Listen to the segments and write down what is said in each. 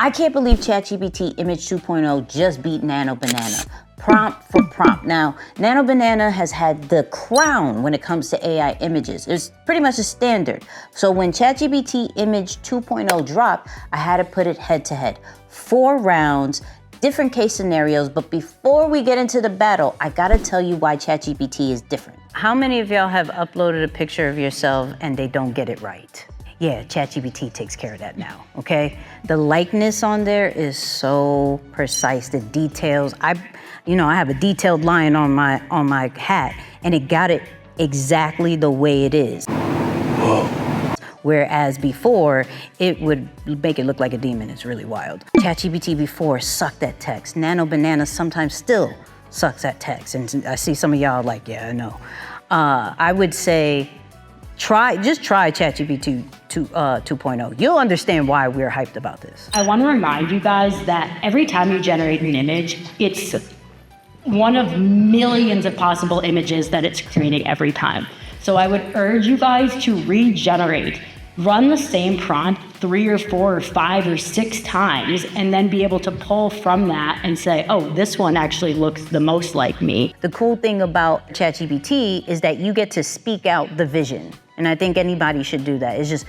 I can't believe ChatGPT Image 2.0 just beat Nano Banana. Prompt for prompt. Now, Nano Banana has had the crown when it comes to AI images. It's pretty much a standard. So when ChatGPT Image 2.0 dropped, I had to put it head to head. 4 rounds, different case scenarios, but before we get into the battle, I gotta tell you why ChatGPT is different. How many of y'all have uploaded a picture of yourself and they don't get it right? Yeah, ChatGPT takes care of that now, okay? The likeness on there is so precise, the details. I have a detailed line on my hat and it got it exactly the way it is. Whoa. Whereas before, it would make it look like a demon. It's really wild. ChatGPT before sucked at text. Nano Banana sometimes still sucks at text. And I see some of y'all like, yeah, I know. I would say, just try ChatGPT 2.0. You'll understand why we're hyped about this. I want to remind you guys that every time you generate an image, it's one of millions of possible images that it's creating every time. So I would urge you guys to regenerate. Run the same prompt 3 or 4 or 5 or 6 times and then be able to pull from that and say, oh, this one actually looks the most like me. The cool thing about ChatGPT is that you get to speak out the vision. And I think anybody should do that. It's just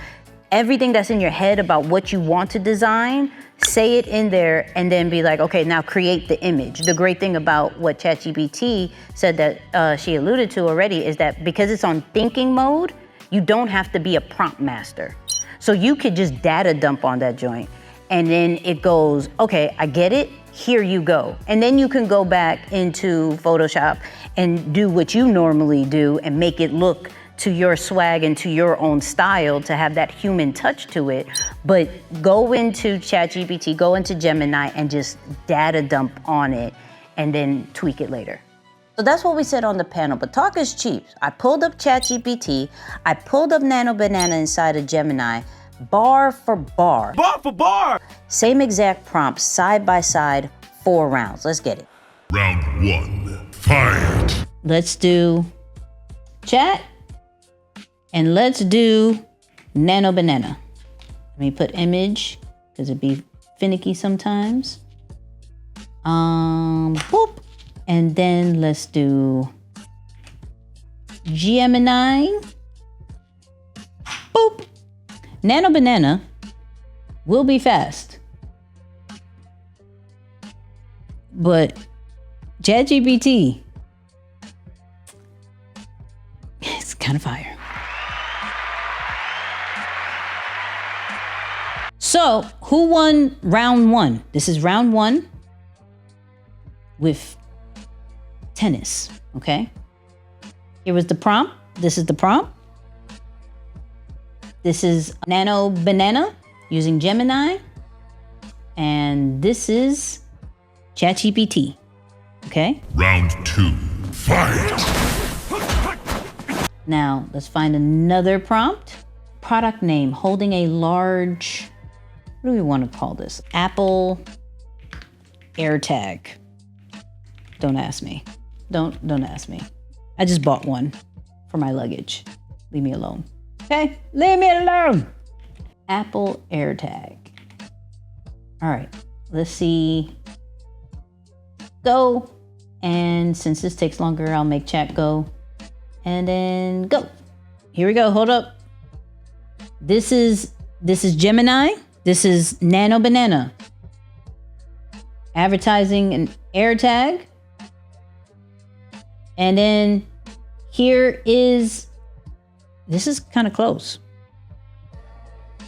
everything that's in your head about what you want to design, say it in there and then be like, okay, now create the image. The great thing about what ChatGPT said that she alluded to already is that because it's on thinking mode, you don't have to be a prompt master. So you could just data dump on that joint and then it goes, okay, I get it, here you go. And then you can go back into Photoshop and do what you normally do and make it look to your swag and to your own style to have that human touch to it. But go into ChatGPT, go into Gemini and just data dump on it and then tweak it later. So that's what we said on the panel, but talk is cheap. I pulled up ChatGPT, I pulled up Nano Banana inside of Gemini, bar for bar. Bar for bar! Same exact prompt, side by side, 4 rounds. Let's get it. Round 1, fight! Let's do chat, and let's do Nano Banana. Let me put image, because it'd be finicky sometimes. Boop. And then let's do Gemini. Boop. Nano Banana will be fast. But ChatGPT, it's kind of fire. So, who won round 1? This is round 1 with tennis, okay? Here was the prompt. This is the prompt. This is Nano Banana using Gemini. And this is ChatGPT, okay? Round 2, fight! Now, let's find another prompt. Product name, holding a large, what do we want to call this? Apple AirTag. Don't ask me. Don't ask me. I just bought one for my luggage. Leave me alone. Okay? Leave me alone. Apple AirTag. All right. Let's see. Go. And since this takes longer, I'll make chat go. And then go. Here we go. Hold up. This is Gemini. This is Nano Banana. Advertising an AirTag. And then here is, this is kind of close.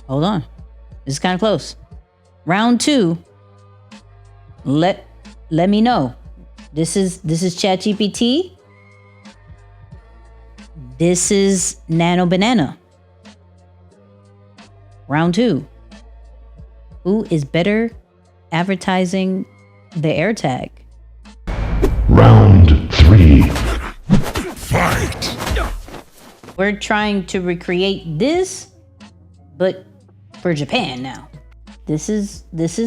Hold on. This is kind of close. Round 2. Let me know. This is ChatGPT. This is Nano Banana. Round 2. Who is better advertising the AirTag? Round 3, fight! We're trying to recreate this, but for Japan now. This is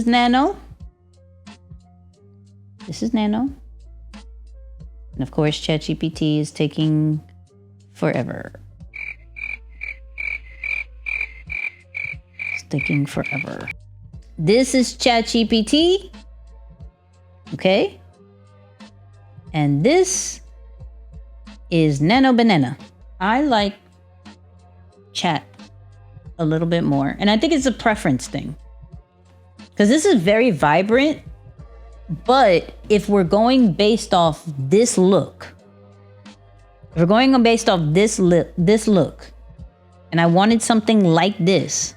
Nano. This is Nano. And of course, ChatGPT is taking forever. It's taking forever. this is ChatGPT. Okay. And this is Nano Banana. I like Chat a little bit more. And I think it's a preference thing. Because this is very vibrant. But if we're going based off this look, if we're going based off this look, and I wanted something like this,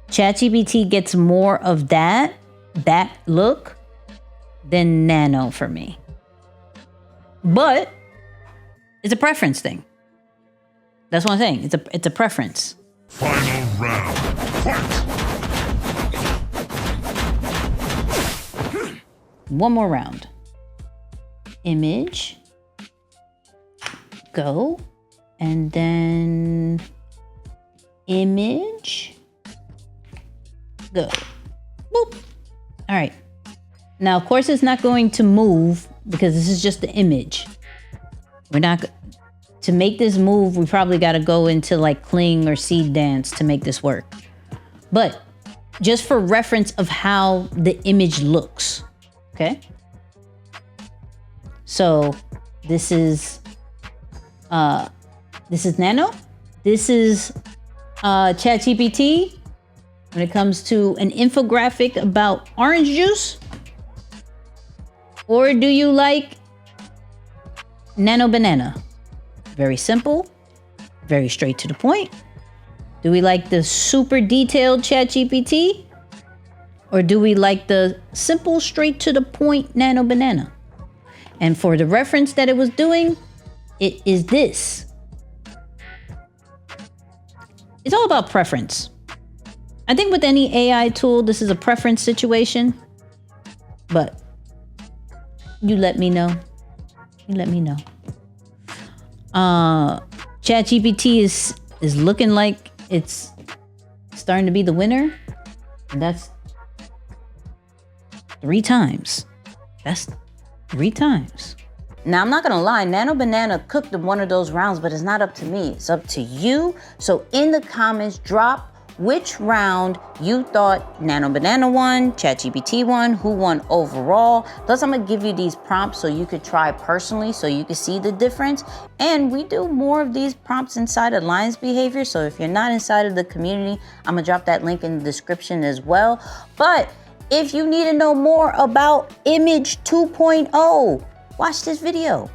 ChatGPT gets more of that look than Nano for me. But it's a preference thing. That's what I'm saying. It's a preference. Final round. Fight! One more round. Image. Go. And then image. Go. Boop. All right. Now, of course, it's not going to move because this is just the image. We're not... To make this move, we probably got to go into like Kling or Seed Dance to make this work. But just for reference of how the image looks. Okay. So this is Nano. This is ChatGPT when it comes to an infographic about orange juice. Or do you like Nano Banana? Very simple, very straight to the point. Do we like the super detailed ChatGPT? Or do we like the simple, straight to the point Nano Banana? And for the reference that it was doing, it is this. It's all about preference. I think with any AI tool, this is a preference situation. But you let me know. You let me know. ChatGPT is looking like it's starting to be the winner. And that's 3 times. That's 3 times. Now, I'm not gonna lie, Nano Banana cooked one of those rounds, but it's not up to me. It's up to you. So in the comments, drop which round you thought Nano Banana won, ChatGPT won, who won overall. Plus, I'm gonna give you these prompts so you could try personally so you can see the difference. And we do more of these prompts inside of Lion's Behavior. So if you're not inside of the community, I'm gonna drop that link in the description as well. But if you need to know more about Image 2.0, watch this video.